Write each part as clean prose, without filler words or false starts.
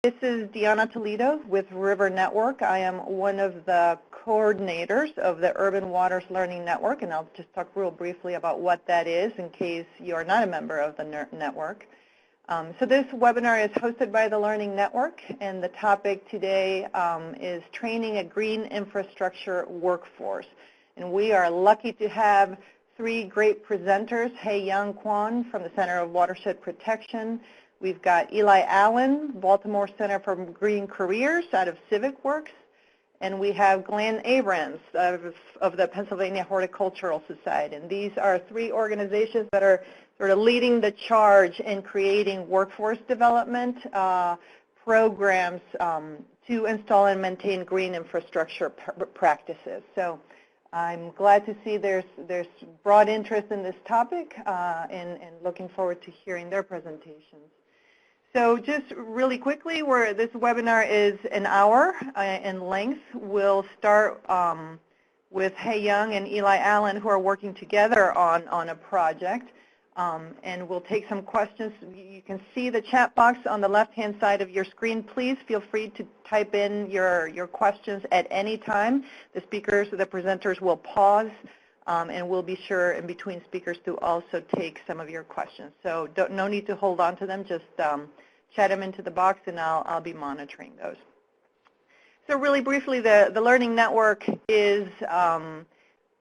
This is Deanna Toledo with River Network. I am one of the coordinators of the Urban Waters Learning Network, and I'll just talk real briefly about what that is in case you're not a member of the network. So this webinar is hosted by the Learning Network, and the topic today is training a green infrastructure workforce. And we are lucky to have three great presenters, Yeong, Kwon from the Center of Watershed Protection. We've got Eli Allen, Baltimore Center for Green Careers out of Civic Works. And we have Glenn Abrams of the Pennsylvania Horticultural Society. And these are three organizations that are sort of leading the charge in creating workforce development programs to install and maintain green infrastructure practices. So I'm glad to see there's broad interest in this topic and looking forward to hearing their presentations. So just really quickly, this webinar is an hour in length. We'll start with Yeong and Eli Allen, who are working together on a project. And we'll take some questions. You can see the chat box on the left-hand side of your screen. Please feel free to type in your questions at any time. The presenters will pause, and we'll be sure in between speakers to also take some of your questions. So no need to hold on to them. Just chat them into the box, and I'll be monitoring those. So really briefly, the Learning Network is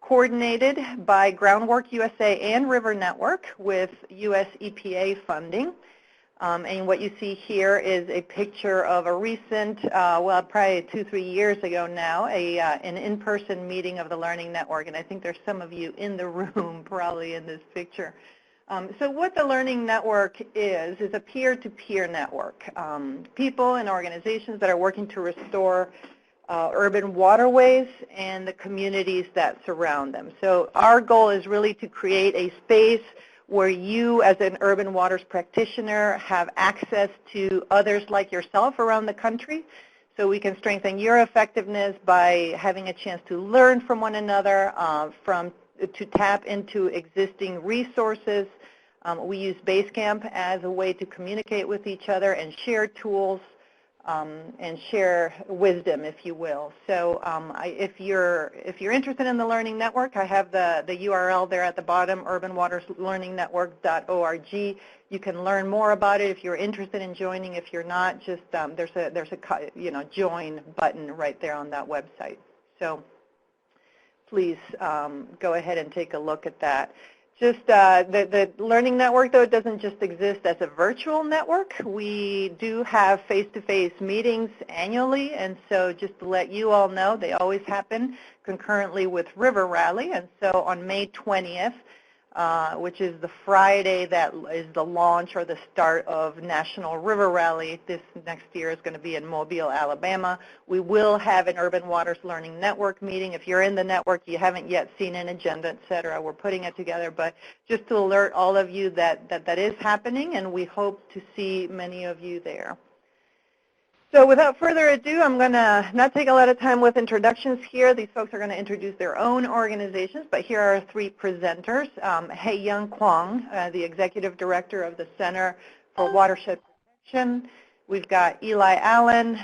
coordinated by Groundwork USA and River Network with U.S. EPA funding. And what you see here is a picture of a recent, well, probably 2-3 years ago now, an in-person meeting of the Learning Network. And I think there's some of you in the room probably in this picture. So what the Learning Network is a peer-to-peer network. People and organizations that are working to restore urban waterways and the communities that surround them. So our goal is really to create a space where you as an urban waters practitioner have access to others like yourself around the country, so we can strengthen your effectiveness by having a chance to learn from one another, to tap into existing resources. We use Basecamp as a way to communicate with each other and share tools and share wisdom, if you will. So if you're interested in the Learning Network, I have the URL there at the bottom, urbanwaterslearningnetwork.org. You can learn more about it if you're interested in joining. If you're not, just there's a join button right there on that website. So please go ahead and take a look at that. Just the Learning Network, though, it doesn't just exist as a virtual network. We do have face-to-face meetings annually, and so just to let you all know, they always happen concurrently with River Rally. And so on May 20th, which is the Friday that is the launch or the start of National River Rally, this next year is going to be in Mobile, Alabama. We will have an Urban Waters Learning Network meeting. If you're in the network, you haven't yet seen an agenda, et cetera, we're putting it together. But just to alert all of you that is happening, and we hope to see many of you there. So without further ado, I'm going to not take a lot of time with introductions here. These folks are going to introduce their own organizations, but here are three presenters. Yeong Kwon, the Executive Director of the Center for Watershed Protection. We've got Eli Allen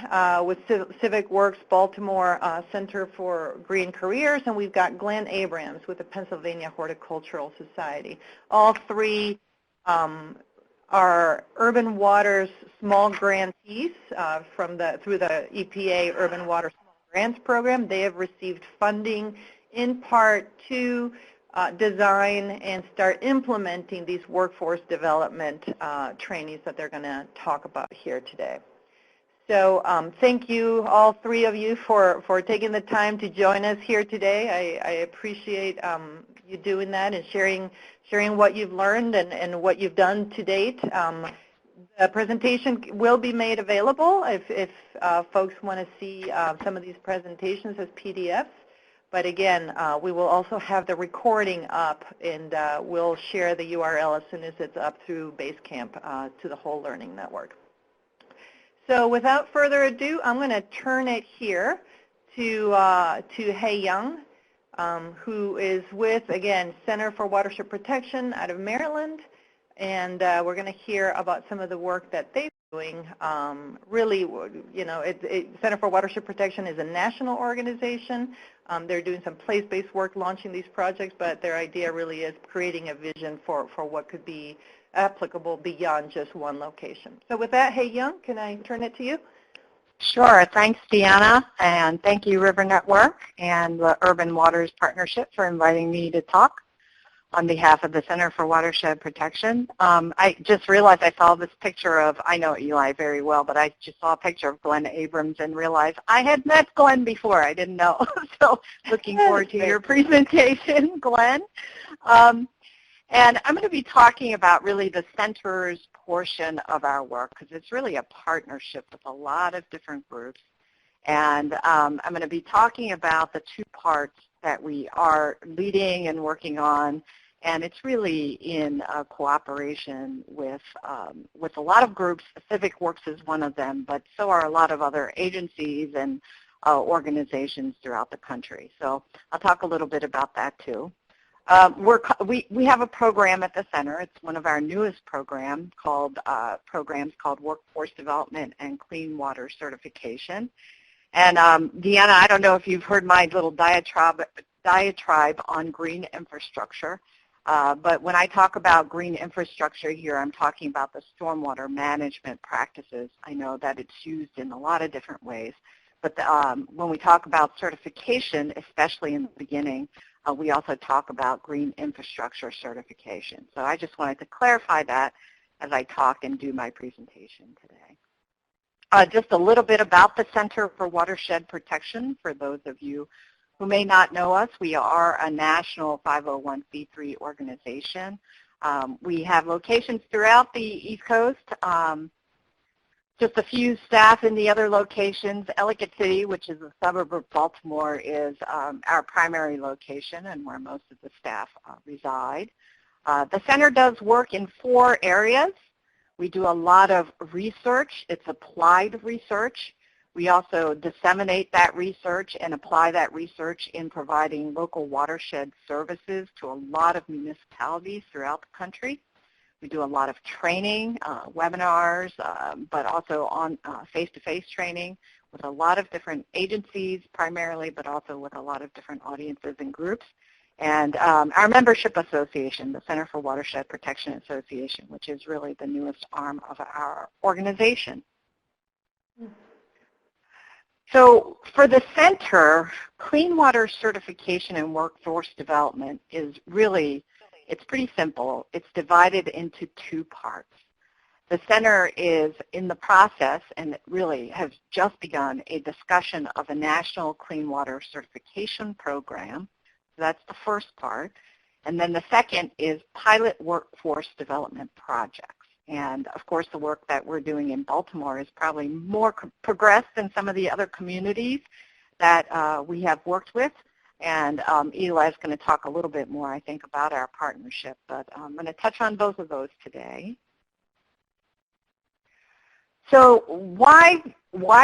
with Civic Works Baltimore Center for Green Careers, and we've got Glenn Abrams with the Pennsylvania Horticultural Society. All three are Urban Waters small grantees through the EPA Urban Water Small Grants Program. They have received funding in part to design and start implementing these workforce development trainees that they're going to talk about here today. So thank you, all three of you, for taking the time to join us here today. I appreciate you doing that and sharing what you've learned and what you've done to date. The presentation will be made available if folks want to see some of these presentations as PDFs. But again, we will also have the recording up, and we'll share the URL as soon as it's up through Basecamp to the whole Learning Network. So without further ado, I'm going to turn it here to Yeong, who is with, again, Center for Watershed Protection out of Maryland. And we're going to hear about some of the work that they've doing. Really, you know, Center for Watershed Protection is a national organization. They're doing some place-based work launching these projects, but their idea really is creating a vision for what could be applicable beyond just one location. So with that, hey, Yeong, can I turn it to you? Sure. Thanks, Deanna, and thank you, River Network and the Urban Waters Partnership for inviting me to talk on behalf of the Center for Watershed Protection. I just realized I saw this picture of, I know Eli very well, but I just saw a picture of Glenn Abrams and realized I had met Glenn before. I didn't know. So looking forward to your presentation, Glenn. And I'm going to be talking about really the center's portion of our work because it's really a partnership with a lot of different groups. And I'm going to be talking about the two parts that we are leading and working on, and it's really in cooperation with a lot of groups. Civic Works is one of them, but so are a lot of other agencies and organizations throughout the country. So I'll talk a little bit about that too. We have a program at the center. It's one of our newest programs called Workforce Development and Clean Water Certification. And Deanna, I don't know if you've heard my little diatribe on green infrastructure, but when I talk about green infrastructure here, I'm talking about the stormwater management practices. I know that it's used in a lot of different ways, but when we talk about certification, especially in the beginning, we also talk about green infrastructure certification. So I just wanted to clarify that as I talk and do my presentation today. Just a little bit about the Center for Watershed Protection. For those of you who may not know us, we are a national 501c3 organization. We have locations throughout the East Coast. Just a few staff in the other locations. Ellicott City, which is a suburb of Baltimore, is our primary location and where most of the staff reside. The center does work in 4 areas. We do a lot of research. It's applied research. We also disseminate that research and apply that research in providing local watershed services to a lot of municipalities throughout the country. We do a lot of training, webinars, but also on face-to-face training with a lot of different agencies primarily, but also with a lot of different audiences and groups. And our membership association, the Center for Watershed Protection Association, which is really the newest arm of our organization. So for the center, clean water certification and workforce development is really, it's pretty simple. It's divided into 2 parts. The center is in the process, and it really has just begun, a discussion of a national clean water certification program. That's the first part. And then the second is pilot workforce development projects. And of course, the work that we're doing in Baltimore is probably more progressed than some of the other communities that we have worked with. And Eli is going to talk a little bit more, I think, about our partnership. But I'm going to touch on both of those today. So why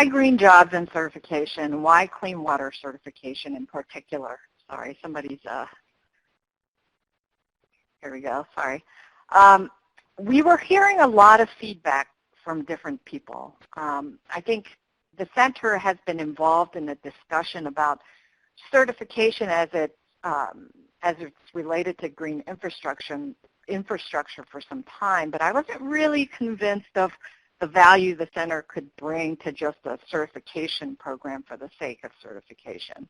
green jobs and certification? Why clean water certification in particular? Sorry, somebody's, here we go, sorry. We were hearing a lot of feedback from different people. I think the center has been involved in a discussion about certification as it's related to green infrastructure for some time, but I wasn't really convinced of the value the center could bring to just a certification program for the sake of certification.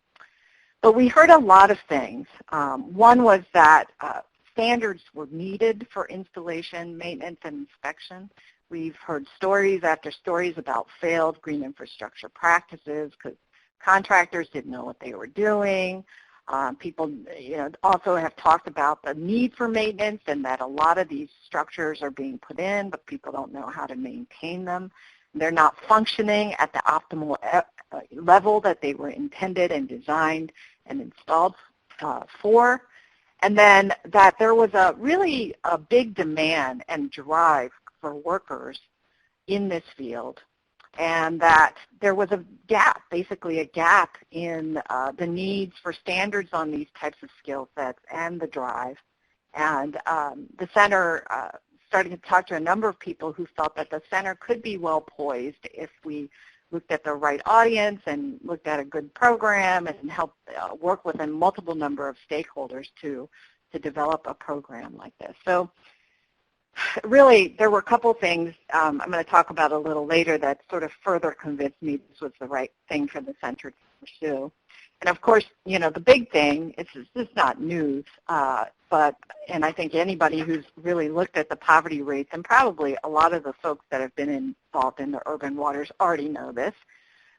But we heard a lot of things. One was that standards were needed for installation, maintenance, and inspection. We've heard stories after stories about failed green infrastructure practices because contractors didn't know what they were doing. People also have talked about the need for maintenance and that a lot of these structures are being put in, but people don't know how to maintain them. They're not functioning at the optimal level that they were intended and designed and installed for. And then that there was really a big demand and drive for workers in this field, and that there was a gap, basically a gap in the needs for standards on these types of skill sets and the drive. And the center starting to talk to a number of people who felt that the center could be well poised if we looked at the right audience and looked at a good program and helped work with a multiple number of stakeholders to develop a program like this. So really, there were a couple things I'm going to talk about a little later that sort of further convinced me this was the right thing for the center to pursue. And of course, you know, the big thing, it's not news, and I think anybody who's really looked at the poverty rates, and probably a lot of the folks that have been involved in the urban waters already know this,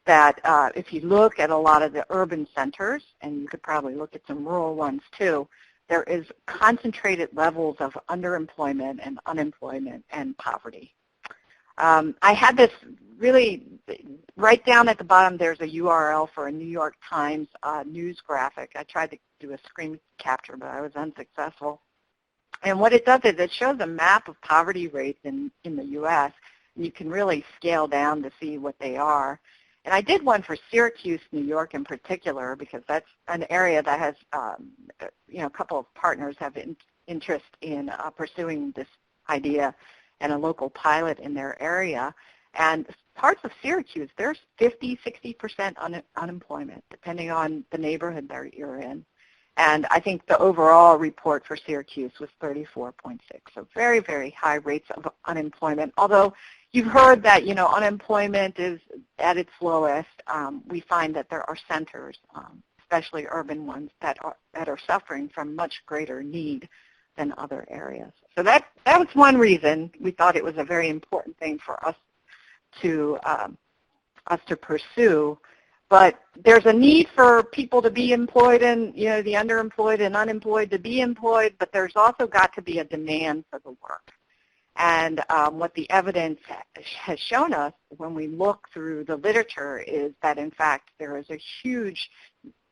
that if you look at a lot of the urban centers, and you could probably look at some rural ones too, there is concentrated levels of underemployment and unemployment and poverty. I had this really, right down at the bottom, there's a URL for a New York Times news graphic. I tried to do a screen capture, but I was unsuccessful. And what it does is it shows a map of poverty rates in the U.S., and you can really scale down to see what they are. And I did one for Syracuse, New York in particular, because that's an area that has, you know, a couple of partners have interest in pursuing this idea and a local pilot in their area. And parts of Syracuse, there's 50, 60% unemployment, depending on the neighborhood that you're in. And I think the overall report for Syracuse was 34.6, so very, very high rates of unemployment. Although you've heard that, you know, unemployment is at its lowest. We find that there are centers, especially urban ones, that are suffering from much greater need than other areas. So that was one reason we thought it was a very important thing for us to pursue. But there's a need for people to be employed and, you know, the underemployed and unemployed to be employed, but there's also got to be a demand for the work. And what the evidence has shown us when we look through the literature is that, in fact, there is a huge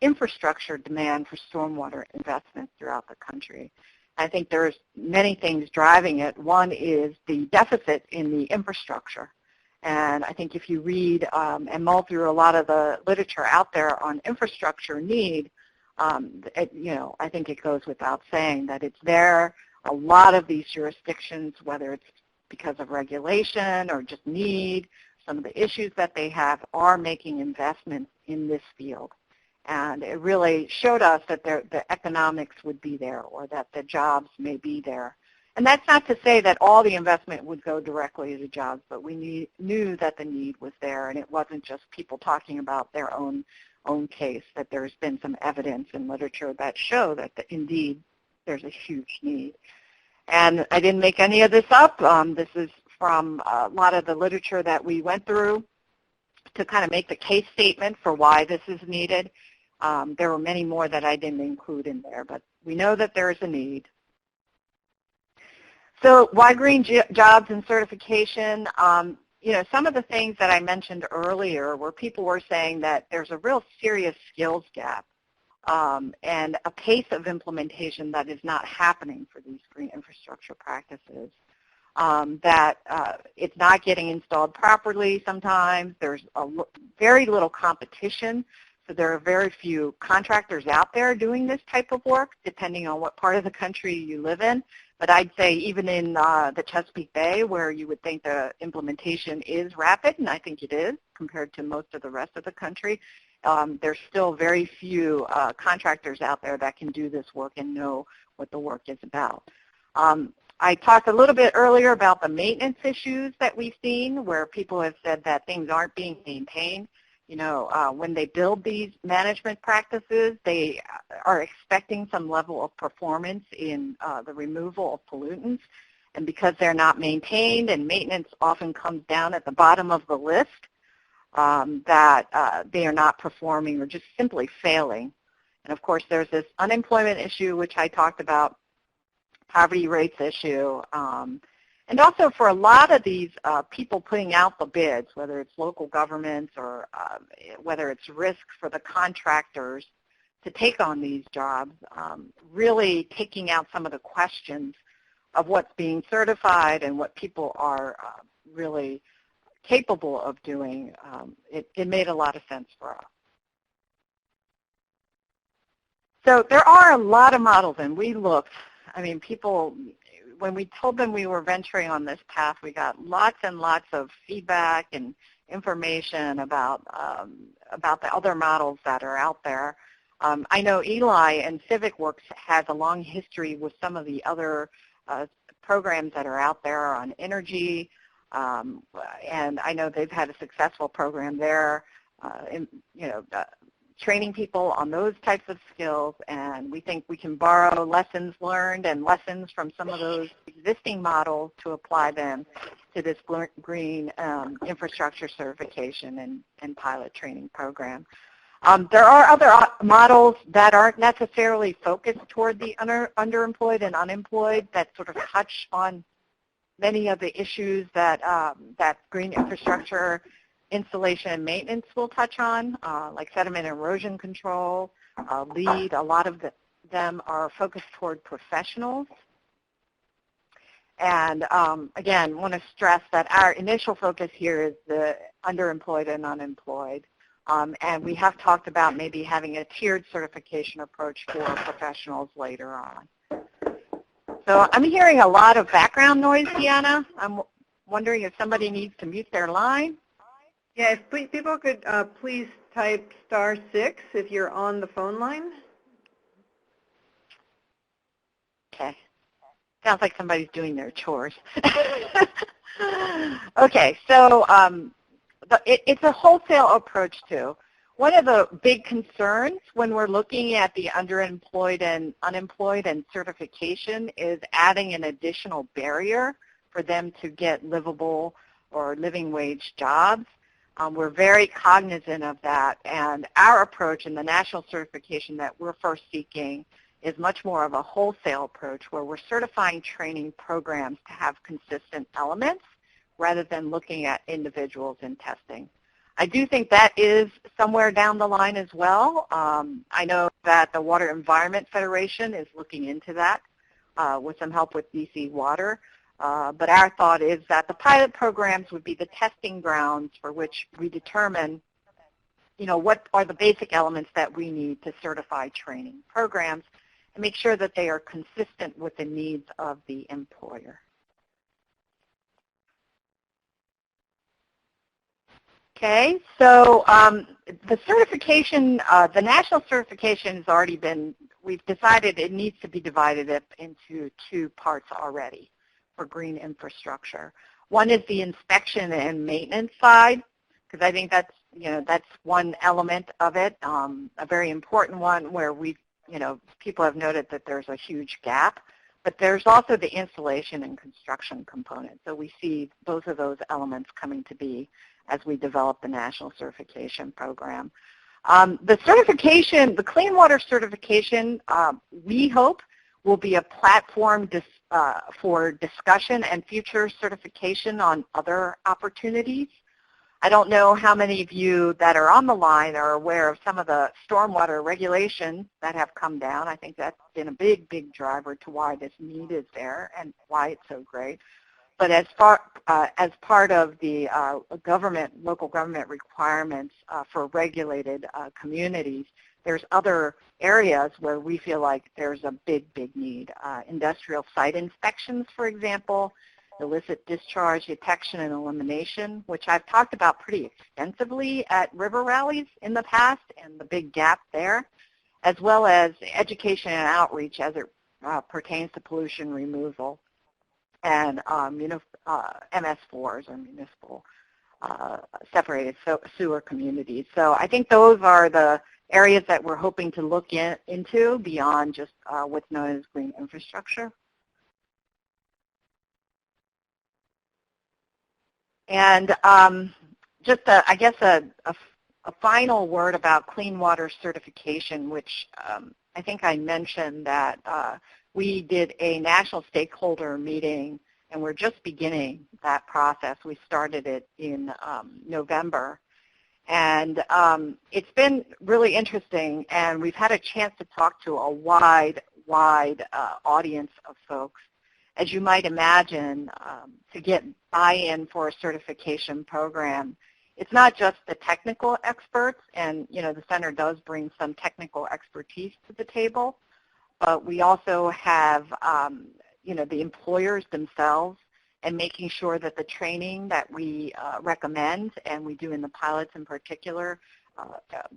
infrastructure demand for stormwater investment throughout the country. I think there's many things driving it. One is the deficit in the infrastructure. And I think if you read and mull through a lot of the literature out there on infrastructure need, you know, I think it goes without saying that it's there. A lot of these jurisdictions, whether it's because of regulation or just need, some of the issues that they have are making investments in this field. And it really showed us that the economics would be there, or that the jobs may be there. And that's not to say that all the investment would go directly to jobs, but we knew that the need was there, and it wasn't just people talking about their own case, that there's been some evidence in literature that show that indeed there's a huge need. And I didn't make any of this up. This is from a lot of the literature that we went through to kind of make the case statement for why this is needed. There were many more that I didn't include in there, but we know that there is a need. So why green jobs and certification? You know, some of the things that I mentioned earlier where people were saying that there's a real serious skills gap and a pace of implementation that is not happening for these green infrastructure practices, that it's not getting installed properly sometimes. There's very little competition. So there are very few contractors out there doing this type of work, depending on what part of the country you live in. But I'd say even in the Chesapeake Bay, where you would think the implementation is rapid, and I think it is compared to most of the rest of the country, there's still very few contractors out there that can do this work and know what the work is about. I talked a little bit earlier about the maintenance issues that we've seen, where people have said that things aren't being maintained. You know, when they build these management practices, they are expecting some level of performance in the removal of pollutants. And because they're not maintained, and maintenance often comes down at the bottom of the list, that they are not performing or just simply failing. And of course, there's this unemployment issue, which I talked about, poverty rates issue, and also for a lot of these people putting out the bids, whether it's local governments or whether it's risk for the contractors to take on these jobs, really taking out some of the questions of what's being certified and what people are really capable of doing, it made a lot of sense for us. So there are a lot of models, and we looked. I mean, people, when we told them we were venturing on this path, we got lots and lots of feedback and information about the other models that are out there. I know Eli and Civic Works has a long history with some of the other programs that are out there on energy, and I know they've had a successful program there, training people on those types of skills, and we think we can borrow lessons learned and lessons from some of those existing models to apply them to this green infrastructure certification and pilot training program. There are other models that aren't necessarily focused toward the underemployed and unemployed that sort of touch on many of the issues that that green infrastructure installation and maintenance will touch on, like sediment erosion control, LEED. A lot of them are focused toward professionals. And again, want to stress that our initial focus here is the underemployed and unemployed. And we have talked about maybe having a tiered certification approach for professionals later on. So I'm hearing a lot of background noise, Deanna. I'm wondering if somebody needs to mute their line. Yeah, if people could please type *6 if you're on the phone line. Okay. Sounds like somebody's doing their chores. Okay, so it's a wholesale approach too. One of the big concerns when we're looking at the underemployed and unemployed and certification is adding an additional barrier for them to get livable or living wage jobs. We're very cognizant of that, and our approach in the national certification that we're first seeking is much more of a wholesale approach where we're certifying training programs to have consistent elements rather than looking at individuals in testing. I do think that is somewhere down the line as well. I know that the Water Environment Federation is looking into that with some help with DC Water. But our thought is that the pilot programs would be the testing grounds for which we determine, what are the basic elements that we need to certify training programs and make sure that they are consistent with the needs of the employer. Okay, so the certification, the national certification has already been, we've decided it needs to be divided up into two parts already for green infrastructure. One is the inspection and maintenance side, because I think that's, that's one element of it, a very important one where we've, people have noted that there's a huge gap, but there's also the installation and construction component. So we see both of those elements coming to be as we develop the national certification program. The certification, the clean water certification, we hope will be a platform for discussion and future certification on other opportunities. I don't know how many of you that are on the line are aware of some of the stormwater regulations that have come down. I think that's been a big, big driver to why this need is there and why it's so great. But as part of the local government requirements for regulated communities, there's other areas where we feel like there's a big, big need. Industrial site inspections, for example, illicit discharge detection and elimination, which I've talked about pretty extensively at river rallies in the past and the big gap there, as well as education and outreach as it pertains to pollution removal and MS4s or municipal separated sewer communities. So I think those are the areas that we're hoping to look into beyond just what's known as green infrastructure. And just, I guess, a final word about clean water certification, which I think I mentioned that we did a national stakeholder meeting, and we're just beginning that process. We started it in November. And it's been really interesting, and we've had a chance to talk to a wide audience of folks. As you might imagine, to get buy-in for a certification program, it's not just the technical experts, and the center does bring some technical expertise to the table, but we also have the employers themselves, and making sure that the training that we recommend, and we do in the pilots in particular,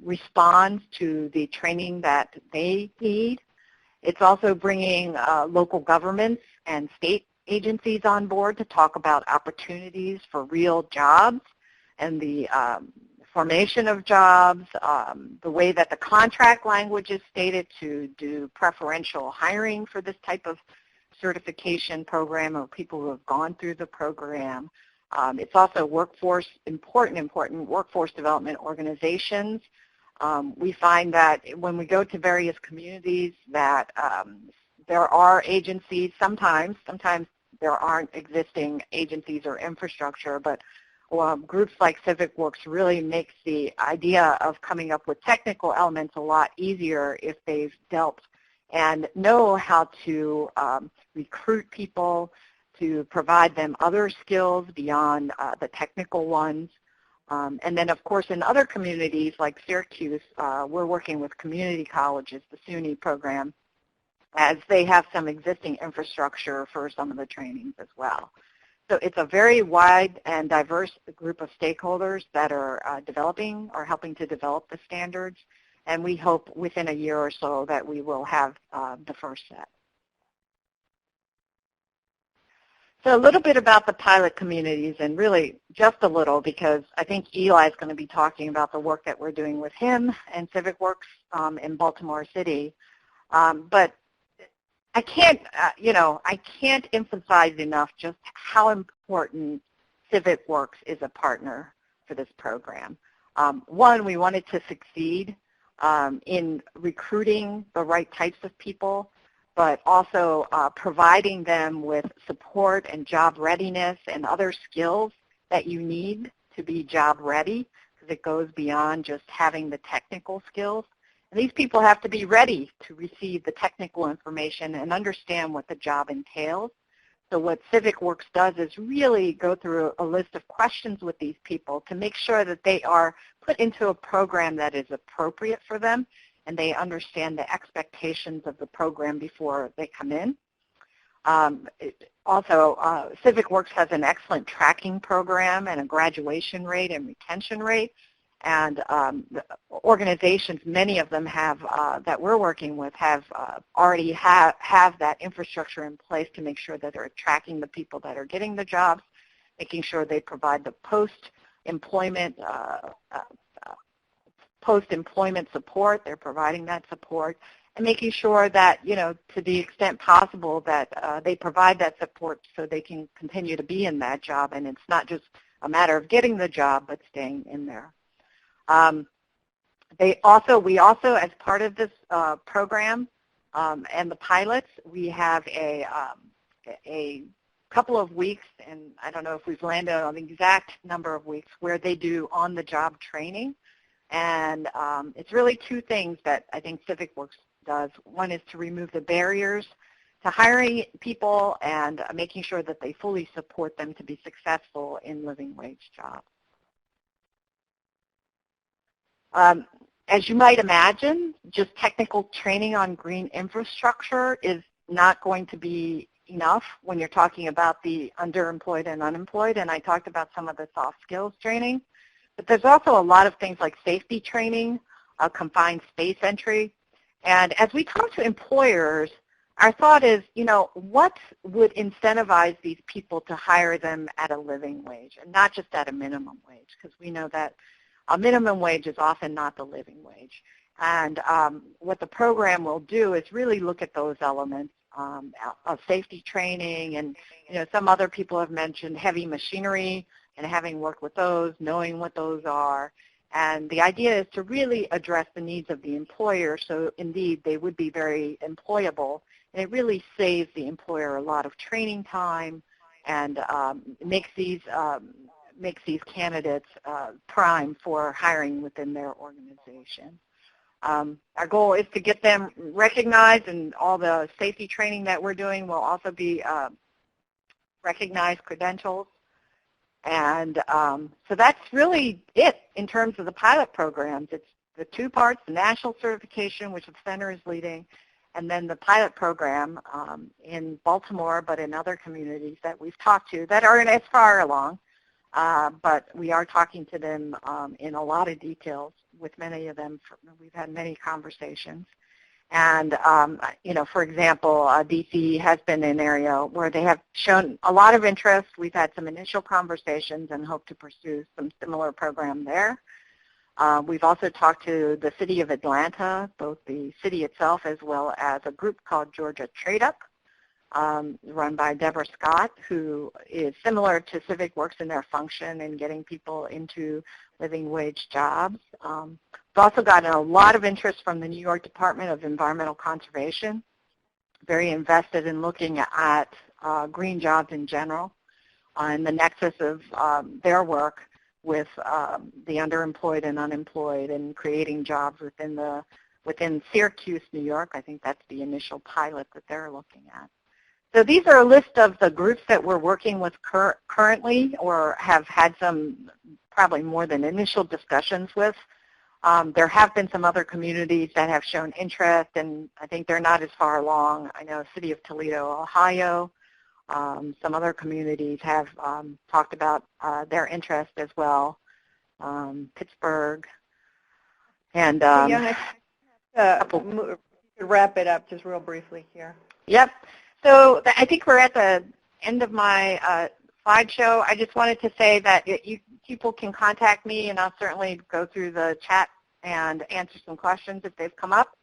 responds to the training that they need. It's also bringing local governments and state agencies on board to talk about opportunities for real jobs and the formation of jobs, the way that the contract language is stated to do preferential hiring for this type of certification program or people who have gone through the program. It's also important workforce development organizations. We find that when we go to various communities that there are agencies, sometimes there aren't existing agencies or infrastructure, but groups like Civic Works really makes the idea of coming up with technical elements a lot easier if they've dealt and know how to recruit people, to provide them other skills beyond the technical ones. And then, of course, in other communities like Syracuse, we're working with community colleges, the SUNY program, as they have some existing infrastructure for some of the trainings as well. So it's a very wide and diverse group of stakeholders that are developing or helping to develop the standards, and we hope within a year or so that we will have the first set. So a little bit about the pilot communities, and really just a little, because I think Eli is going to be talking about the work that we're doing with him and Civic Works in Baltimore City. But I can't, I can't emphasize enough just how important Civic Works is a partner for this program. One, we wanted to succeed in recruiting the right types of people, but also providing them with support and job readiness and other skills that you need to be job ready, because it goes beyond just having the technical skills. And these people have to be ready to receive the technical information and understand what the job entails. So what Civic Works does is really go through a list of questions with these people to make sure that they are put into a program that is appropriate for them and they understand the expectations of the program before they come in. Also, Civic Works has an excellent tracking program and a graduation rate and retention rate. And organizations, many of them have, that we're working with, have already have that infrastructure in place to make sure that they're tracking the people that are getting the jobs, making sure they provide the post-employment support, they're providing that support, and making sure that, to the extent possible that they provide that support so they can continue to be in that job, and it's not just a matter of getting the job, but staying in there. We also, as part of this program and the pilots, we have a couple of weeks, and I don't know if we've landed on the exact number of weeks, where they do on-the-job training. And it's really two things that I think Civic Works does. One is to remove the barriers to hiring people and making sure that they fully support them to be successful in living wage jobs. As you might imagine, just technical training on green infrastructure is not going to be enough when you're talking about the underemployed and unemployed, and I talked about some of the soft skills training. But there's also a lot of things like safety training, confined space entry. And as we talk to employers, our thought is, what would incentivize these people to hire them at a living wage and not just at a minimum wage? Because we know that a minimum wage is often not the living wage. And what the program will do is really look at those elements of safety training. And, some other people have mentioned heavy machinery and having worked with those, knowing what those are. And the idea is to really address the needs of the employer so, indeed, they would be very employable. And it really saves the employer a lot of training time and makes these candidates prime for hiring within their organization. Our goal is to get them recognized, and all the safety training that we're doing will also be recognized credentials. And so that's really it in terms of the pilot programs. It's the two parts, the national certification, which the center is leading, And then the pilot program in Baltimore, but in other communities that we've talked to that aren't as far along, but we are talking to them in a lot of details. With many of them, we've had many conversations. And, for example, DC has been an area where they have shown a lot of interest. We've had some initial conversations and hope to pursue some similar program there. We've also talked to the city of Atlanta, both the city itself as well as a group called Georgia Trade Up, run by Deborah Scott, who is similar to Civic Works in their function in getting people into living wage jobs. We've also gotten a lot of interest from the New York Department of Environmental Conservation, very invested in looking at green jobs in general and the nexus of their work with the underemployed and unemployed and creating jobs within Syracuse, New York. I think that's the initial pilot that they're looking at. So these are a list of the groups that we're working with currently or have had some probably more than initial discussions with. There have been some other communities that have shown interest, and I think they're not as far along. I know City of Toledo, Ohio. Some other communities have talked about their interest as well. Pittsburgh. And Yeong, I could wrap it up just real briefly here. Yep. So I think we're at the end of my slideshow. I just wanted to say that people can contact me, and I'll certainly go through the chat and answer some questions if they've come up.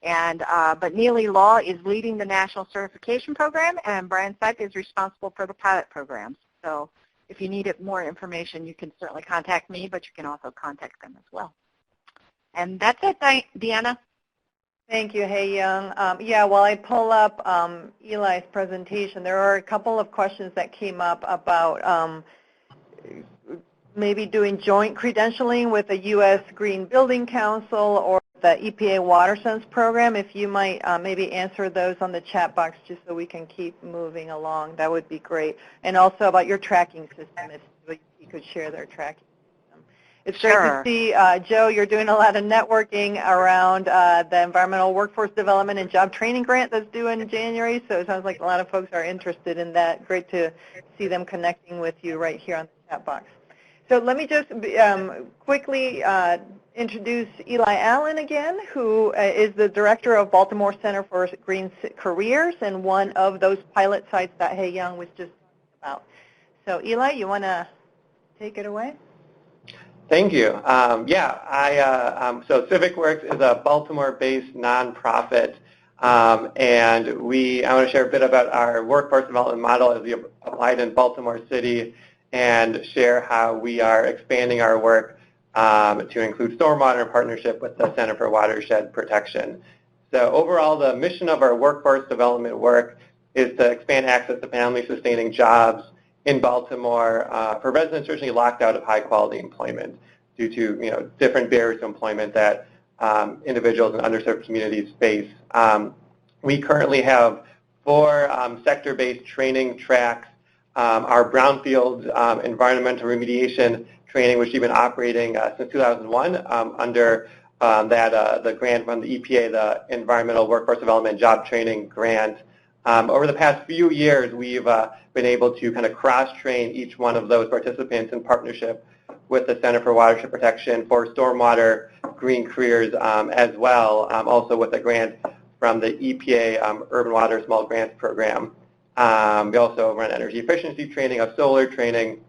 And but Neely Law is leading the National Certification Program, and Brian Seip is responsible for the pilot programs. So if you need more information, you can certainly contact me, but you can also contact them as well. And that's it, Deanna. Thank you. Hey, Yeong. Yeah, while I pull up Eli's presentation, there are a couple of questions that came up about maybe doing joint credentialing with the U.S. Green Building Council or the EPA Watershed program. If you might maybe answer those on the chat box just so we can keep moving along, that would be great. And also about your tracking system, if you could share their tracking. It's great to see, Joe, you're doing a lot of networking around the Environmental Workforce Development and Job Training Grant that's due in January, so it sounds like a lot of folks are interested in that. Great to see them connecting with you right here on the chat box. So let me just quickly introduce Eli Allen again, who is the Director of Baltimore Center for Green Careers and one of those pilot sites that Hey Yeong was just talking about. So Eli, you want to take it away? Thank you. So Civic Works is a Baltimore-based nonprofit, and I want to share a bit about our workforce development model as we applied in Baltimore City, and share how we are expanding our work to include stormwater in partnership with the Center for Watershed Protection. So overall, the mission of our workforce development work is to expand access to family-sustaining jobs in Baltimore for residents originally locked out of high-quality employment due to different barriers to employment that individuals in underserved communities face. We currently have 4 sector-based training tracks. Our brownfield environmental remediation training, which we've been operating since 2001 under the grant from the EPA, the Environmental Workforce Development Job Training Grant. Over the past few years, we've been able to kind of cross-train each one of those participants in partnership with the Center for Watershed Protection for stormwater green careers as well, also with a grant from the EPA Urban Water Small Grants Program. We also run energy efficiency training, solar training,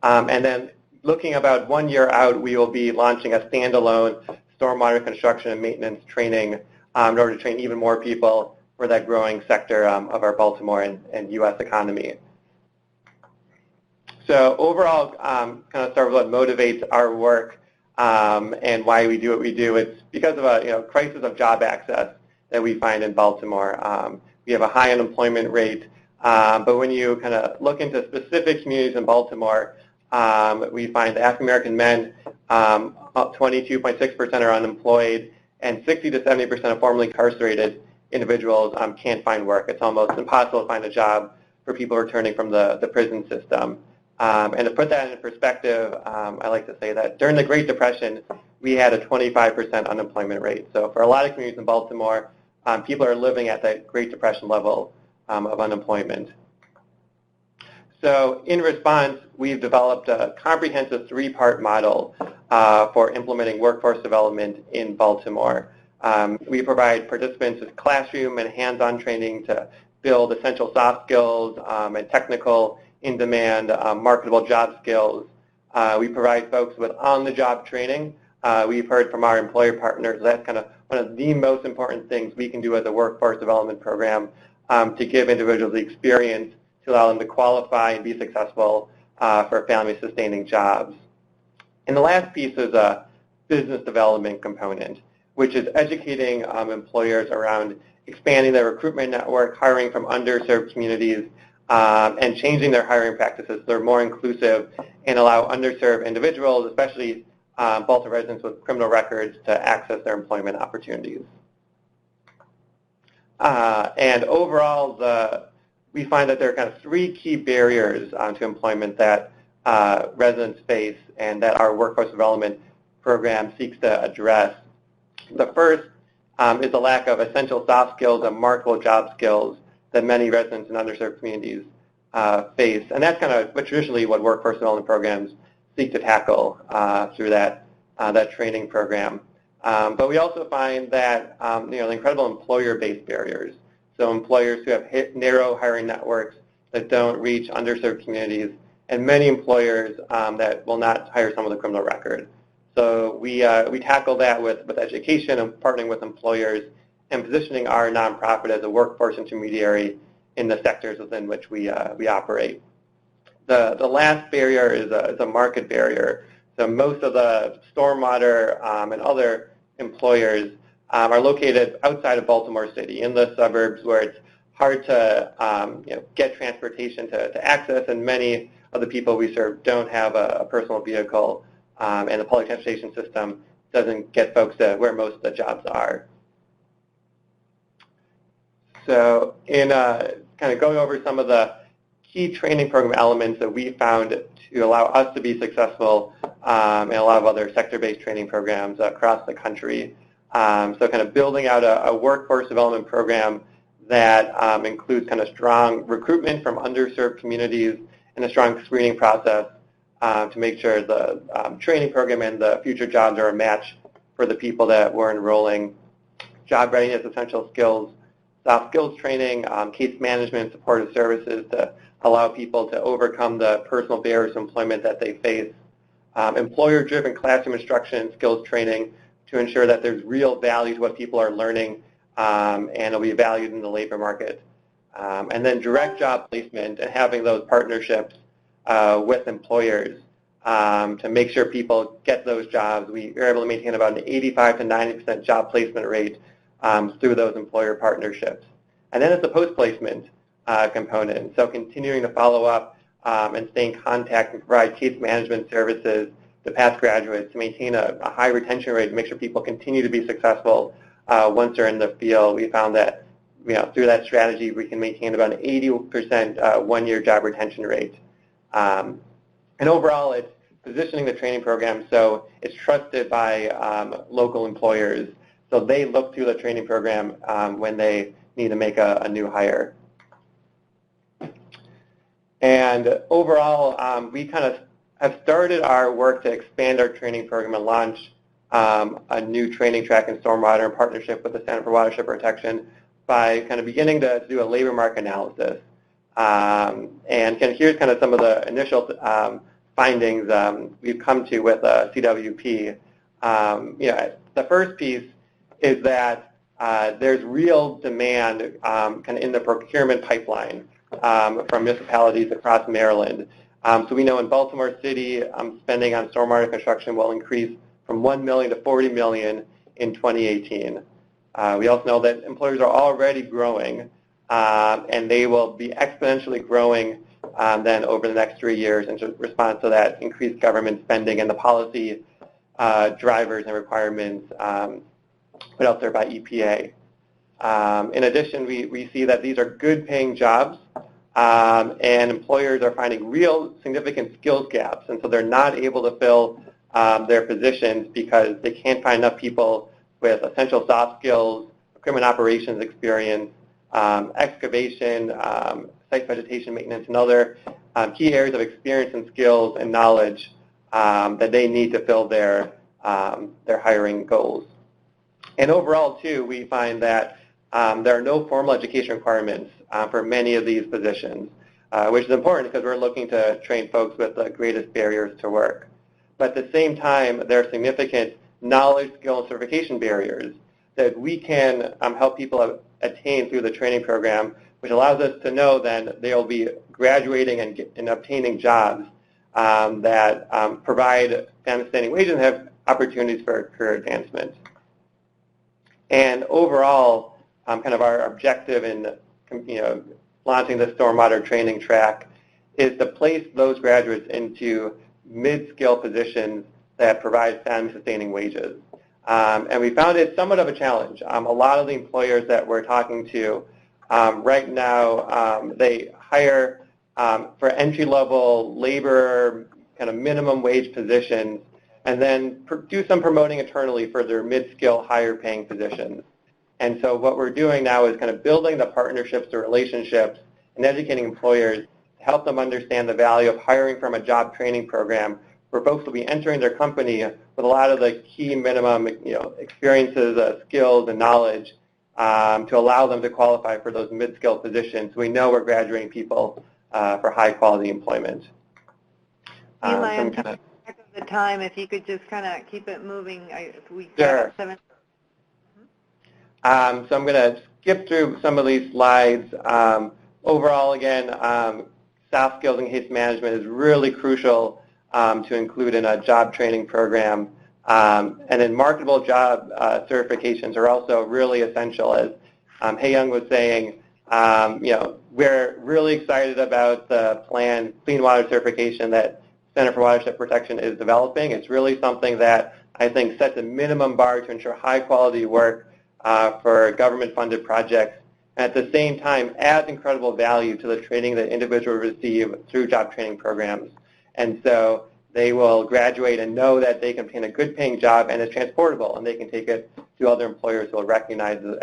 and then looking about 1 year out, we will be launching a standalone stormwater construction and maintenance training in order to train even more people for that growing sector of our Baltimore and U.S. economy. So overall, kind of start with what motivates our work and why we do what we do. It's because of a crisis of job access that we find in Baltimore. We have a high unemployment rate, but when you kind of look into specific communities in Baltimore, we find African American men, 22.6% are unemployed, and 60 to 70% of formerly incarcerated individuals can't find work. It's almost impossible to find a job for people returning from the prison system. And to put that in perspective, I like to say that during the Great Depression, we had a 25% unemployment rate. So for a lot of communities in Baltimore, people are living at that Great Depression level of unemployment. So in response, we've developed a comprehensive three-part model for implementing workforce development in Baltimore. We provide participants with classroom and hands-on training to build essential soft skills and technical, in-demand, marketable job skills. We provide folks with on-the-job training. We've heard from our employer partners that's kind of one of the most important things we can do as a workforce development program to give individuals the experience to allow them to qualify and be successful for family-sustaining jobs. And the last piece is a business development component, which is educating employers around expanding their recruitment network, hiring from underserved communities, and changing their hiring practices so they're more inclusive and allow underserved individuals, especially Baltimore residents with criminal records, to access their employment opportunities. And overall, we find that there are kind of three key barriers to employment that residents face and that our workforce development program seeks to address. The first is the lack of essential soft skills and marketable job skills that many residents in underserved communities face. And that's kind of traditionally what workforce development programs seek to tackle through that training program. But we also find that the incredible employer-based barriers. So employers who have narrow hiring networks that don't reach underserved communities, and many employers that will not hire someone with a criminal record. So we tackle that with education and partnering with employers and positioning our nonprofit as a workforce intermediary in the sectors within which we operate. The last barrier is a market barrier. So most of the Stormwater and other employers are located outside of Baltimore City, in the suburbs where it's hard to get transportation to access, and many of the people we serve don't have a personal vehicle, and the public transportation system doesn't get folks to where most of the jobs are. So in kind of going over some of the key training program elements that we found to allow us to be successful and a lot of other sector-based training programs across the country. So kind of building out a workforce development program that includes kind of strong recruitment from underserved communities and a strong screening process to make sure the training program and the future jobs are a match for the people that we're enrolling. Job readiness, essential skills, soft skills training, case management, supportive services to allow people to overcome the personal barriers to employment that they face. Employer-driven classroom instruction and skills training to ensure that there's real value to what people are learning and it'll be valued in the labor market. And then direct job placement and having those partnerships with employers to make sure people get those jobs. We are able to maintain about an 85 to 90% job placement rate through those employer partnerships. And then it's the post-placement component, so continuing to follow up and stay in contact and provide case management services to past graduates to maintain a high retention rate, to make sure people continue to be successful once they're in the field. We found that through that strategy we can maintain about an 80% one-year job retention rate. And overall, it's positioning the training program so it's trusted by local employers, so they look to the training program when they need to make a new hire. And overall, we kind of have started our work to expand our training program and launch a new training track in Stormwater in partnership with the Center for Watershed Protection by kind of beginning to do a labor market analysis. And here's kind of some of the initial findings we've come to with CWP. The first piece is that there's real demand kind of in the procurement pipeline from municipalities across Maryland. So we know in Baltimore City, spending on stormwater construction will increase from $1 million to $40 million in 2018. We also know that employers are already growing, and they will be exponentially growing then over the next 3 years in response to that increased government spending and the policy drivers and requirements put out there by EPA. In addition, we see that these are good paying jobs, and employers are finding real significant skills gaps, and so they're not able to fill their positions because they can't find enough people with essential soft skills, equipment operations experience, excavation, site vegetation maintenance, and other key areas of experience and skills and knowledge that they need to fill their hiring goals. And overall, too, we find that there are no formal education requirements for many of these positions, which is important because we're looking to train folks with the greatest barriers to work. But at the same time, there are significant knowledge, skill, and certification barriers that we can help people attain through the training program, which allows us to know then they'll be graduating and obtaining jobs that provide family-sustaining wages and have opportunities for career advancement. And overall, kind of our objective in launching the Stormwater training track is to place those graduates into mid-skill positions that provide family-sustaining wages. And we found it somewhat of a challenge. A lot of the employers that we're talking to right now, they hire for entry-level labor, kind of minimum wage positions, and then do some promoting internally for their mid-skill, higher-paying positions. And so what we're doing now is kind of building the partnerships, the relationships, and educating employers to help them understand the value of hiring from a job training program where folks will be entering their company with a lot of the key minimum experiences, skills, and knowledge to allow them to qualify for those mid-skill positions. We know we're graduating people for high-quality employment. Eli, the time, if you could just kind of keep it moving. Sure. So I'm going to skip through some of these slides. Overall, again, soft skills and case management is really crucial to include in a job training program. And then marketable job certifications are also really essential. As Yeong was saying, we're really excited about the planned clean water certification that Center for Watershed Protection is developing. It's really something that I think sets a minimum bar to ensure high-quality work for government-funded projects, and at the same time adds incredible value to the training that individuals receive through job training programs. And so they will graduate and know that they can obtain a good-paying job and it's transportable, and they can take it to other employers who will recognize it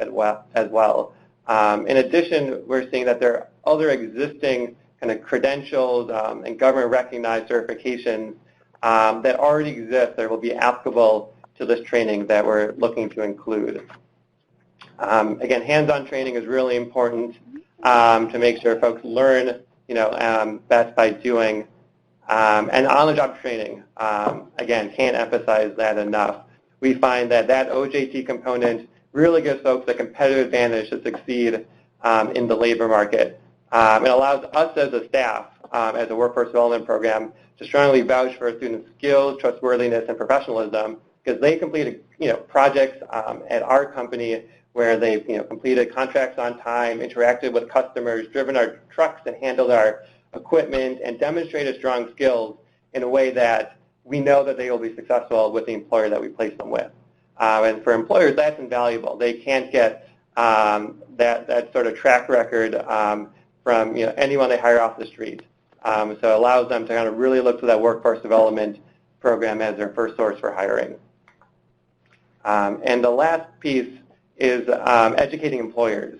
as well. In addition, we're seeing that there are other existing kind of credentials and government-recognized certifications that already exist that will be applicable to this training that we're looking to include. Again, hands-on training is really important to make sure folks learn, best by doing. And on-the-job training, again, can't emphasize that enough. We find that OJT component really gives folks a competitive advantage to succeed in the labor market. It allows us as a staff, as a workforce development program, to strongly vouch for students' skills, trustworthiness, and professionalism because they completed projects at our company where they've completed contracts on time, interacted with customers, driven our trucks and handled our equipment, and demonstrated strong skills in a way that we know that they will be successful with the employer that we place them with. And for employers, that's invaluable. They can't get that sort of track record from anyone they hire off the street. So it allows them to kind of really look to that workforce development program as their first source for hiring. And the last piece is educating employers.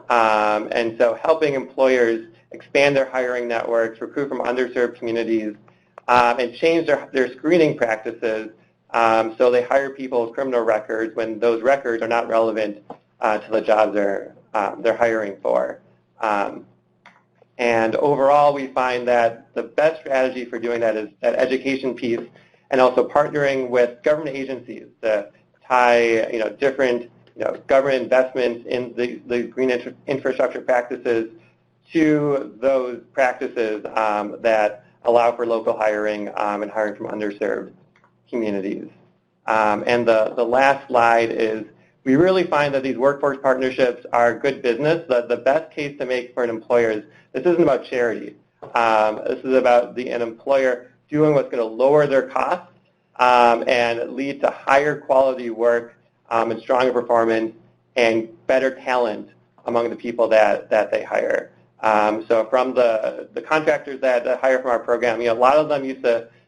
And so helping employers expand their hiring networks, recruit from underserved communities, and change their screening practices so they hire people with criminal records when those records are not relevant to the jobs they're hiring for. And overall, we find that the best strategy for doing that is that education piece and also partnering with government agencies to tie different government investments in the green infrastructure practices to those practices that allow for local hiring and hiring from underserved communities. And the last slide is we really find that these workforce partnerships are good business. The best case to make for an employer is this isn't about charity. This is about an employer doing what's going to lower their costs and lead to higher quality work and stronger performance and better talent among the people that they hire. So from the contractors that hire from our program, a lot of them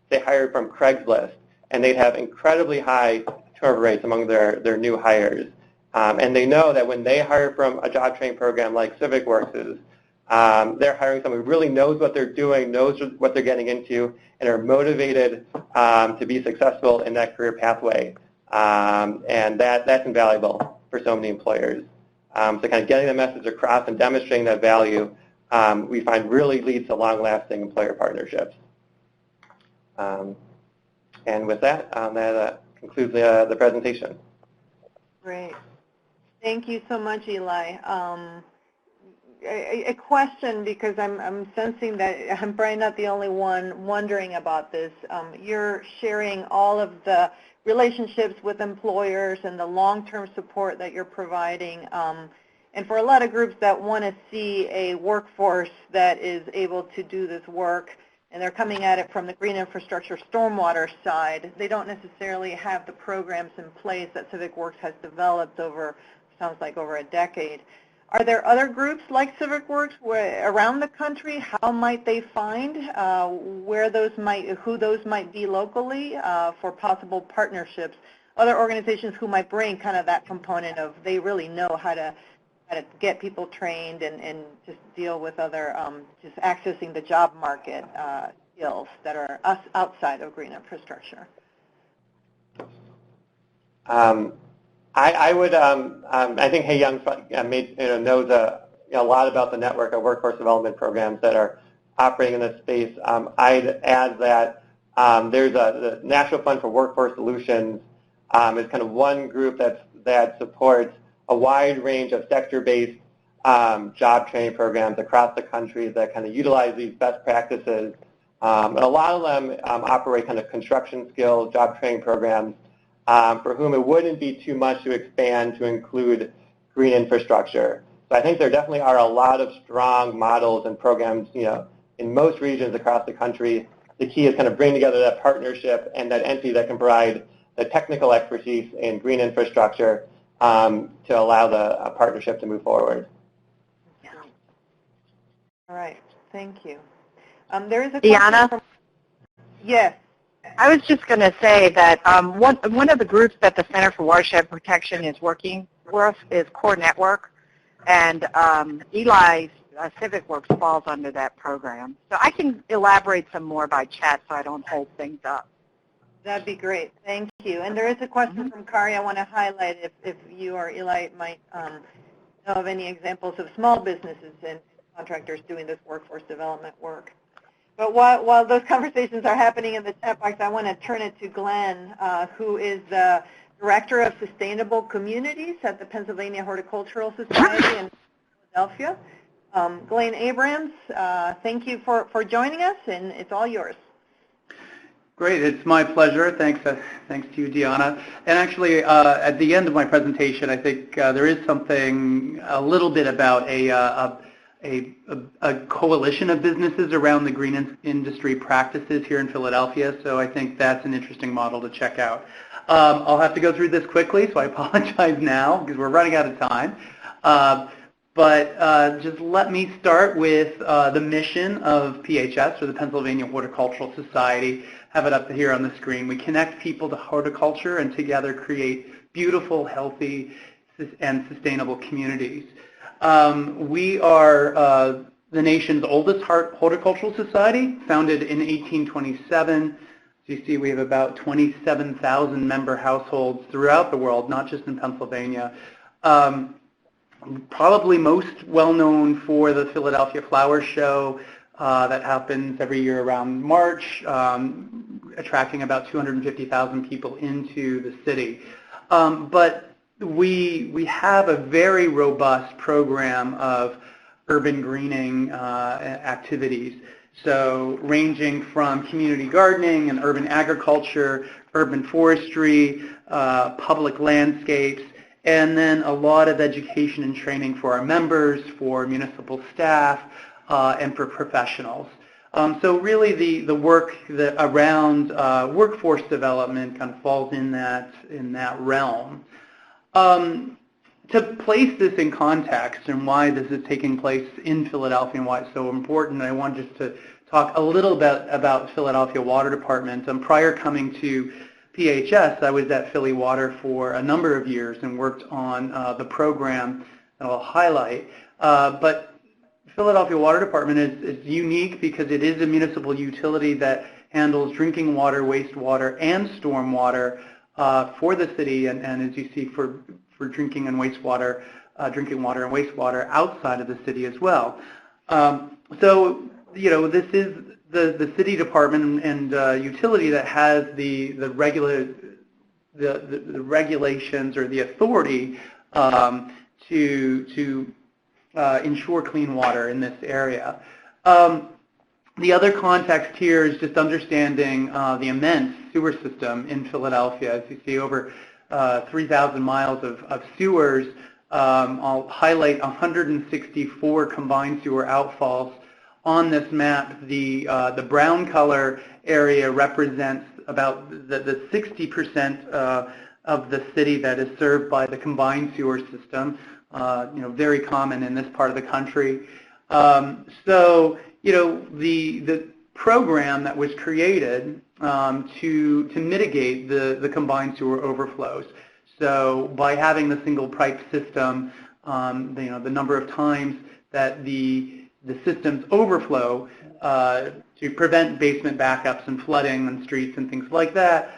they hired from Craigslist, and they'd have incredibly high turnover rates among their new hires. And they know that when they hire from a job training program like Civic Works is, they're hiring someone who really knows what they're doing, knows what they're getting into, and are motivated to be successful in that career pathway. And that's invaluable for so many employers. So kind of getting the message across and demonstrating that value, we find really leads to long-lasting employer partnerships. And with that, that concludes the presentation. Great. Thank you so much, Eli. A question, because I'm sensing that I'm probably not the only one wondering about this. You're sharing all of the relationships with employers and the long-term support that you're providing. And for a lot of groups that want to see a workforce that is able to do this work, and they're coming at it from the green infrastructure stormwater side, they don't necessarily have the programs in place that Civic Works has developed over, sounds like over a decade. Are there other groups like Civic Works around the country? How might they find who those might be locally for possible partnerships? Other organizations who might bring kind of that component of they really know how to get people trained and just deal with other just accessing the job market skills that are outside of green infrastructure. I would, I think Yeong knows a lot about the network of workforce development programs that are operating in this space. I'd add that there's the National Fund for Workforce Solutions is kind of one group that supports a wide range of sector-based job training programs across the country that kind of utilize these best practices. And a lot of them operate kind of construction skills, job training programs, for whom it wouldn't be too much to expand to include green infrastructure. So I think there definitely are a lot of strong models and programs, in most regions across the country. The key is kind of bringing together that partnership and that entity that can provide the technical expertise in green infrastructure to allow the partnership to move forward. Yeah. All right. Thank you. There is a Deanna? question. Yes. I was just going to say that one of the groups that the Center for Watershed Protection is working with is Core Network, and Eli's Civic Works falls under that program. So I can elaborate some more by chat so I don't hold things up. That'd be great. Thank you. And there is a question from Kari I want to highlight if you or Eli might know of any examples of small businesses and contractors doing this workforce development work. But while those conversations are happening in the chat box, I want to turn it to Glenn, who is the Director of Sustainable Communities at the Pennsylvania Horticultural Society in Philadelphia. Glenn Abrams, thank you for joining us, and it's all yours. Great, it's my pleasure. Thanks to you, Deanna. And actually, at the end of my presentation, I think there is something a little bit about a coalition of businesses around the green industry practices here in Philadelphia. So I think that's an interesting model to check out. I'll have to go through this quickly, so I apologize now because we're running out of time. But just let me start with the mission of PHS, or the Pennsylvania Horticultural Society. Have it up here on the screen. We connect people to horticulture and together create beautiful, healthy, and sustainable communities. We are the nation's oldest horticultural society, founded in 1827. So you see we have about 27,000 member households throughout the world, not just in Pennsylvania. Probably most well known for the Philadelphia Flower Show that happens every year around March, attracting about 250,000 people into the city. But we have a very robust program of urban greening activities. So ranging from community gardening and urban agriculture, urban forestry, public landscapes, and then a lot of education and training for our members, for municipal staff, and for professionals. So really the work around workforce development kind of falls in that realm. To place this in context and why this is taking place in Philadelphia and why it's so important, I want just to talk a little bit about Philadelphia Water Department. Prior coming to PHS, I was at Philly Water for a number of years and worked on the program that I'll highlight. But Philadelphia Water Department is unique because it is a municipal utility that handles drinking water, wastewater, and stormwater for the city, and as you see, for drinking and wastewater, drinking water and wastewater outside of the city as well. So, you know, this is the city department and utility that has the regulations or the authority to ensure clean water in this area. The other context here is just understanding the immense sewer system in Philadelphia. As you see, over 3,000 miles of sewers. I'll highlight 164 combined sewer outfalls on this map. The brown color area represents about the 60% of the city that is served by the combined sewer system. You know, very common in this part of the country. So, you know, the program that was created to mitigate the combined sewer overflows. So by having the single pipe system, you know, the number of times that the systems overflow to prevent basement backups and flooding on streets and things like that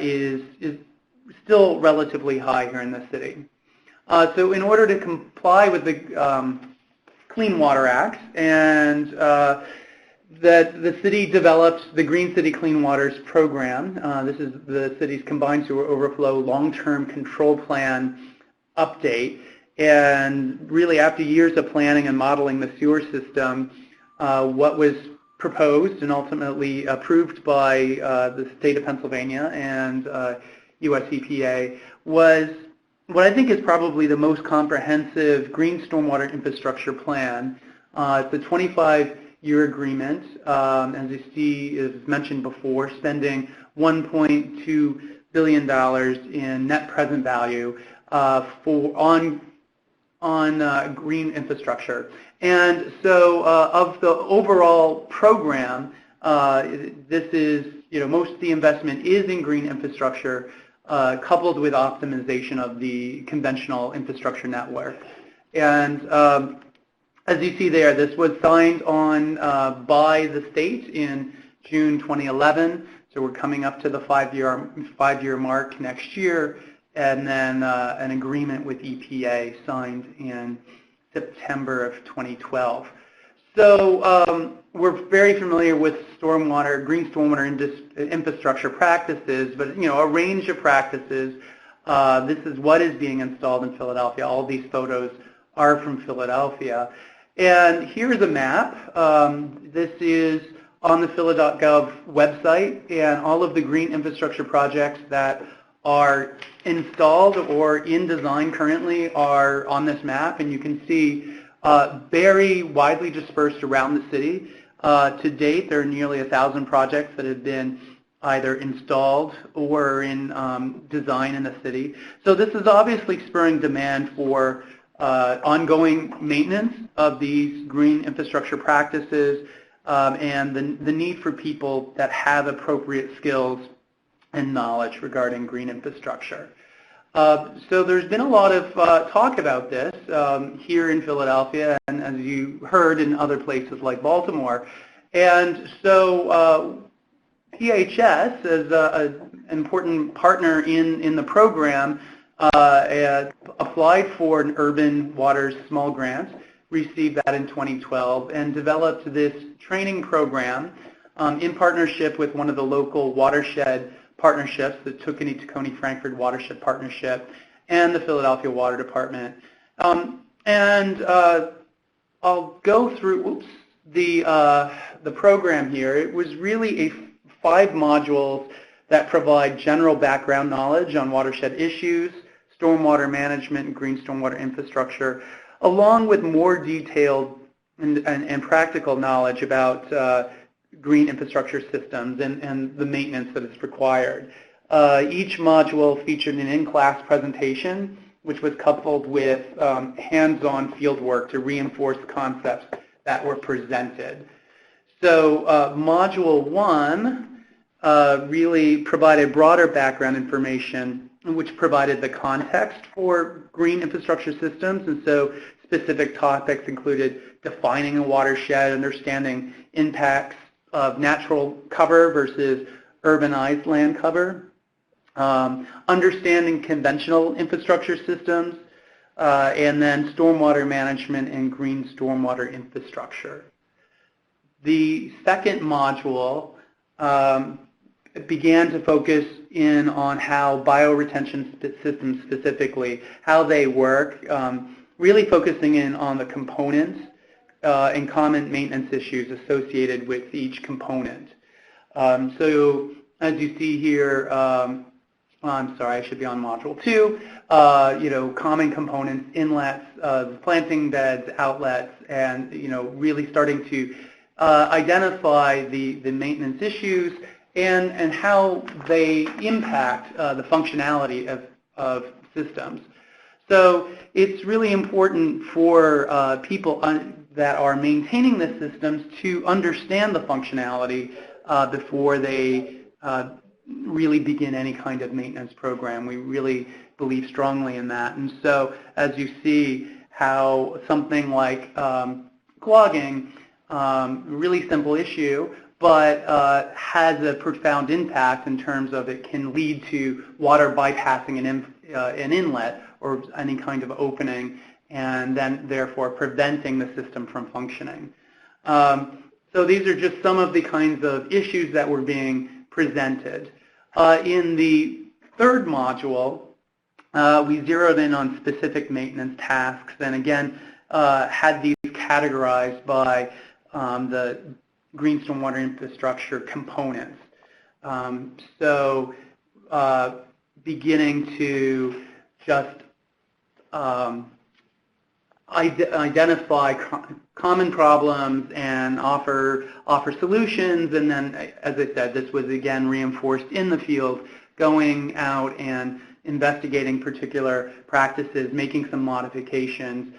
is still relatively high here in the city. So in order to comply with the Clean Water Act, and that the city developed the Green City Clean Waters program. This is the city's combined sewer overflow long-term control plan update. And really, after years of planning and modeling the sewer system, what was proposed and ultimately approved by the state of Pennsylvania and US EPA was what I think is probably the most comprehensive green stormwater infrastructure plan. It's a 25-year agreement, as you see, as mentioned before, spending $1.2 billion in net present value on green infrastructure. And so of the overall program, this is, you know, most of the investment is in green infrastructure, coupled with optimization of the conventional infrastructure network. And as you see there, this was signed on by the state in June 2011. So we're coming up to the five-year mark next year, and then an agreement with EPA signed in September of 2012. So we're very familiar with stormwater, green stormwater infrastructure practices, but, you know, a range of practices. This is what is being installed in Philadelphia. All these photos are from Philadelphia. And here's a map. This is on the phila.gov website, and all of the green infrastructure projects that are installed or in design currently are on this map, and you can see very widely dispersed around the city. To date, there are nearly 1,000 projects that have been either installed or in design in the city. So this is obviously spurring demand for ongoing maintenance of these green infrastructure practices and the need for people that have appropriate skills and knowledge regarding green infrastructure. So there's been a lot of talk about this here in Philadelphia, and as you heard, in other places like Baltimore. And so PHS, as an important partner in the program, applied for an Urban Waters Small Grant, received that in 2012, and developed this training program in partnership with one of the local watershed partnerships, the Toakany, Tacony, Frankford Watershed Partnership, and the Philadelphia Water Department. And I'll go through the program here. It was really 5 modules that provide general background knowledge on watershed issues, stormwater management, and green stormwater infrastructure, along with more detailed and practical knowledge about green infrastructure systems and the maintenance that is required. Each module featured an in-class presentation, which was coupled with hands-on field work to reinforce concepts that were presented. So Module 1 really provided broader background information, which provided the context for green infrastructure systems. And so specific topics included defining a watershed, understanding impacts of natural cover versus urbanized land cover, understanding conventional infrastructure systems, and then stormwater management and green stormwater infrastructure. The second module began to focus in on how bioretention systems specifically, how they work, really focusing in on the components and common maintenance issues associated with each component. So as you see here, I'm sorry, I should be on module 2, common components, inlets, planting beds, outlets, and really starting to identify the maintenance issues and how they impact the functionality of systems. So it's really important for people that are maintaining the systems to understand the functionality before they really begin any kind of maintenance program. We really believe strongly in that. And so as you see how something like clogging, really simple issue, but has a profound impact in terms of it can lead to water bypassing an inlet or any kind of opening, and then therefore preventing the system from functioning. So these are just some of the kinds of issues that were being presented. In the third module, we zeroed in on specific maintenance tasks, and again had these categorized by the green stormwater infrastructure components. So beginning to just identify common problems and offer solutions, and then, as I said, this was again reinforced in the field, going out and investigating particular practices, making some modifications,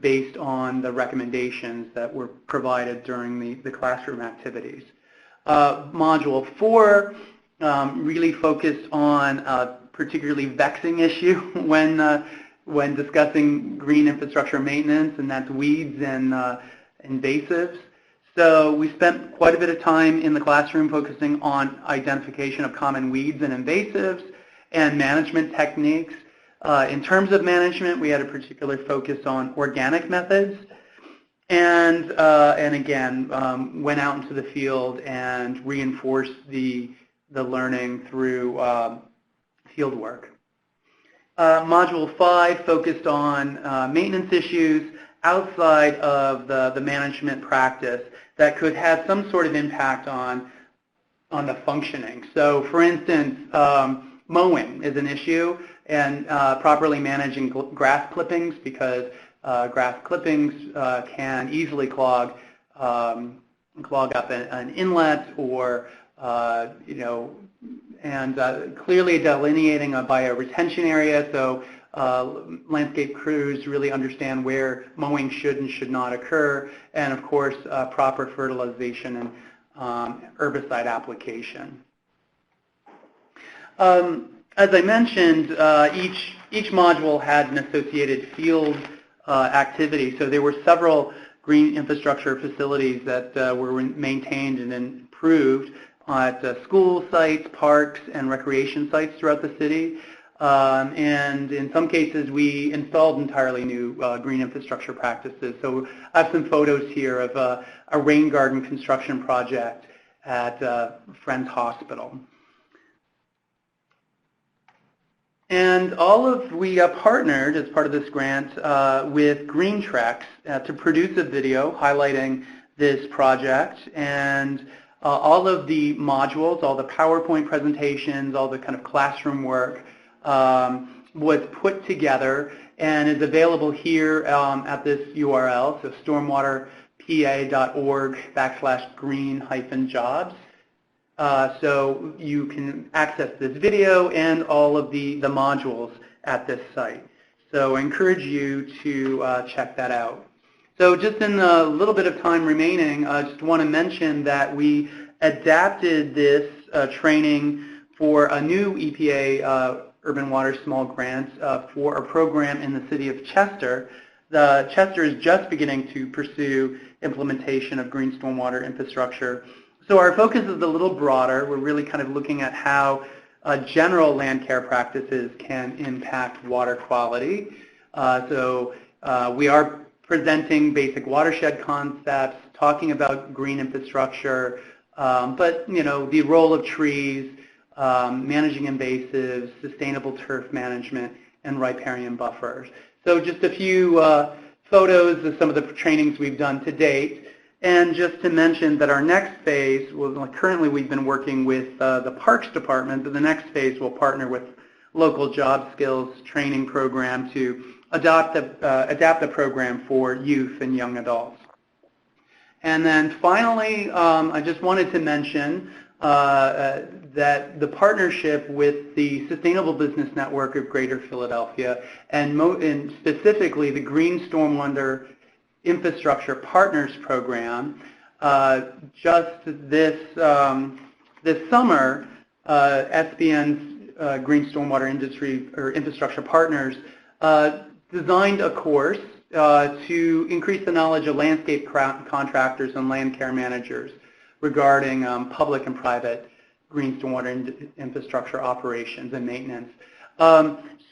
based on the recommendations that were provided during the classroom activities. Module 4 really focused on a particularly vexing issue when discussing green infrastructure maintenance, and that's weeds and invasives. So we spent quite a bit of time in the classroom focusing on identification of common weeds and invasives and management techniques. In terms of management, we had a particular focus on organic methods, and again went out into the field and reinforced the learning through field work. Module 5 focused on maintenance issues outside of the management practice that could have some sort of impact on the functioning. So for instance, mowing is an issue, and properly managing grass clippings, because grass clippings can easily clog up an inlet, or and clearly delineating a bioretention area, so landscape crews really understand where mowing should and should not occur, and of course proper fertilization and herbicide application. As I mentioned, each module had an associated field activity, so there were several green infrastructure facilities that were maintained and improved at school sites, parks, and recreation sites throughout the city. And in some cases, we installed entirely new green infrastructure practices. So I have some photos here of a rain garden construction project at Friends Hospital. And we partnered as part of this grant with Green Treks to produce a video highlighting this project, and all of the modules, all the PowerPoint presentations, all the kind of classroom work was put together and is available here at this URL, so stormwaterpa.org/green-jobs. So you can access this video and all of the modules at this site. So I encourage you to check that out. So just in a little bit of time remaining, I just want to mention that we adapted this training for a new EPA Urban Water Small Grant for a program in the city of Chester. Chester is just beginning to pursue implementation of green stormwater infrastructure. So our focus is a little broader. We're really kind of looking at how general land care practices can impact water quality. We are presenting basic watershed concepts, talking about green infrastructure, but the role of trees, managing invasives, sustainable turf management, and riparian buffers. So just a few photos of some of the trainings we've done to date. And just to mention that our next phase, currently we've been working with the Parks Department, but the next phase will partner with local job skills training program to adapt the program for youth and young adults. And then finally, I just wanted to mention that the partnership with the Sustainable Business Network of Greater Philadelphia and specifically the Green Stormwater Infrastructure Partners Program, just this summer, SBN's Green Stormwater Infrastructure Partners designed a course to increase the knowledge of landscape contractors and land care managers regarding public and private green stormwater infrastructure operations and maintenance.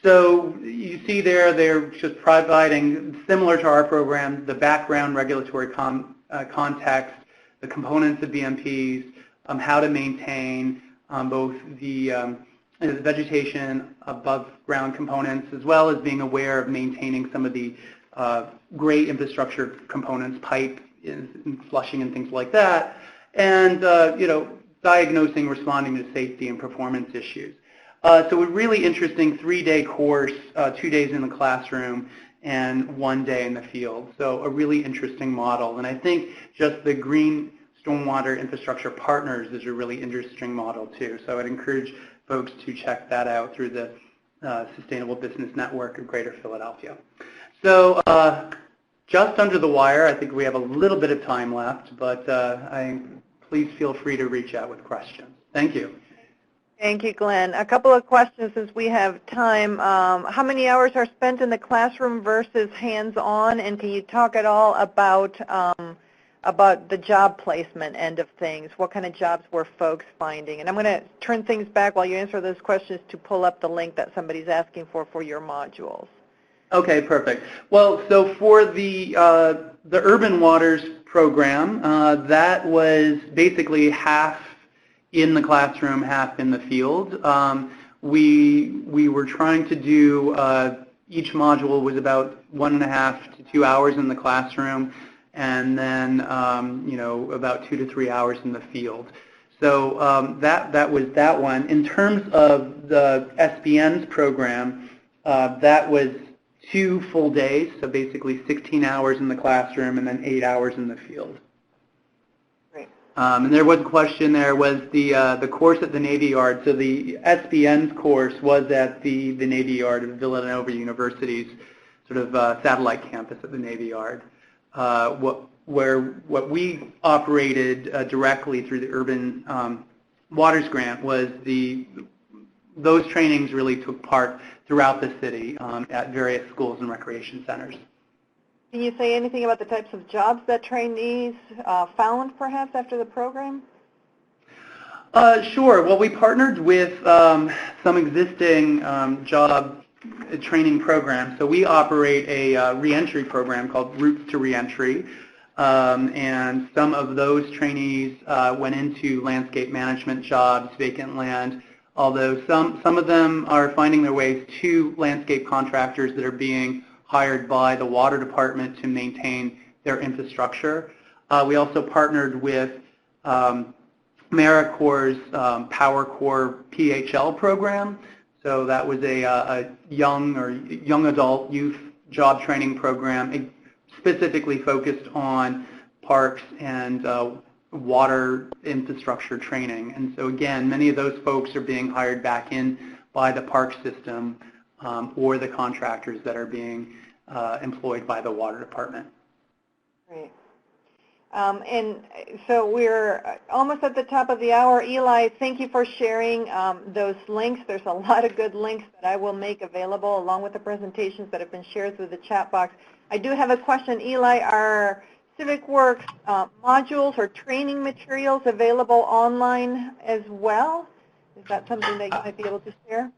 So you see there, they're just providing, similar to our program, the background regulatory context, the components of BMPs, how to maintain both the vegetation above ground components, as well as being aware of maintaining some of the gray infrastructure components, pipe, and flushing and things like that, and diagnosing, responding to safety and performance issues. So a really interesting 3-day course, 2 days in the classroom and 1 day in the field. So a really interesting model. And I think just the Green Stormwater Infrastructure Partners is a really interesting model too. So I'd encourage folks to check that out through the Sustainable Business Network of Greater Philadelphia. So just under the wire, I think we have a little bit of time left, but please feel free to reach out with questions. Thank you. Thank you, Glenn. A couple of questions since we have time. How many hours are spent in the classroom versus hands-on? And can you talk at all about the job placement end of things? What kind of jobs were folks finding? And I'm going to turn things back while you answer those questions to pull up the link that somebody's asking for your modules. Okay, perfect. Well, so for the Urban Waters program, that was basically half in the classroom, half in the field. We were trying to do, each module was about 1.5 to 2 hours in the classroom, and then about 2 to 3 hours in the field. So that was that one. In terms of the SBN's program, that was 2 full days, so basically 16 hours in the classroom and then 8 hours in the field. And there was a question there, was the course at the Navy Yard. So the SBN's course was at the Navy Yard of Villanova University's sort of satellite campus at the Navy Yard. What we operated directly through the Urban Waters Grant was those trainings really took part throughout the city at various schools and recreation centers. Can you say anything about the types of jobs that trainees found, perhaps, after the program? Sure. Well, we partnered with some existing job training programs. So we operate a reentry program called Routes to Reentry, and some of those trainees went into landscape management jobs, vacant land, although some of them are finding their ways to landscape contractors that are being hired by the water department to maintain their infrastructure. We also partnered with AmeriCorps' Power Corps PHL program. So that was a young adult youth job training program specifically focused on parks and water infrastructure training. And so again, many of those folks are being hired back in by the park system or the contractors that are being employed by the water department. Great. And so we're almost at the top of the hour. Eli, thank you for sharing those links. There's a lot of good links that I will make available along with the presentations that have been shared through the chat box. I do have a question, Eli. Are Civic Works modules or training materials available online as well? Is that something that you might be able to share?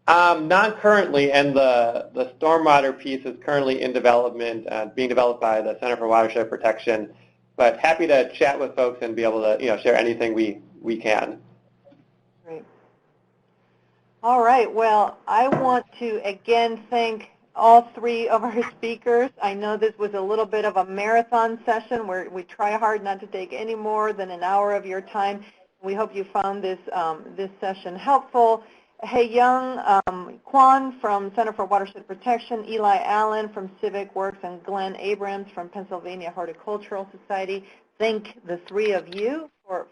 Not currently, and the stormwater piece is currently in development, being developed by the Center for Watershed Protection. But happy to chat with folks and be able to share anything we can. Great. All right. Well, I want to again thank all three of our speakers. I know this was a little bit of a marathon session where we try hard not to take any more than an hour of your time. We hope you found this this session helpful. Hey Yeong, Kwon from Center for Watershed Protection, Eli Allen from Civic Works, and Glenn Abrams from Pennsylvania Horticultural Society. Thank the three of you for your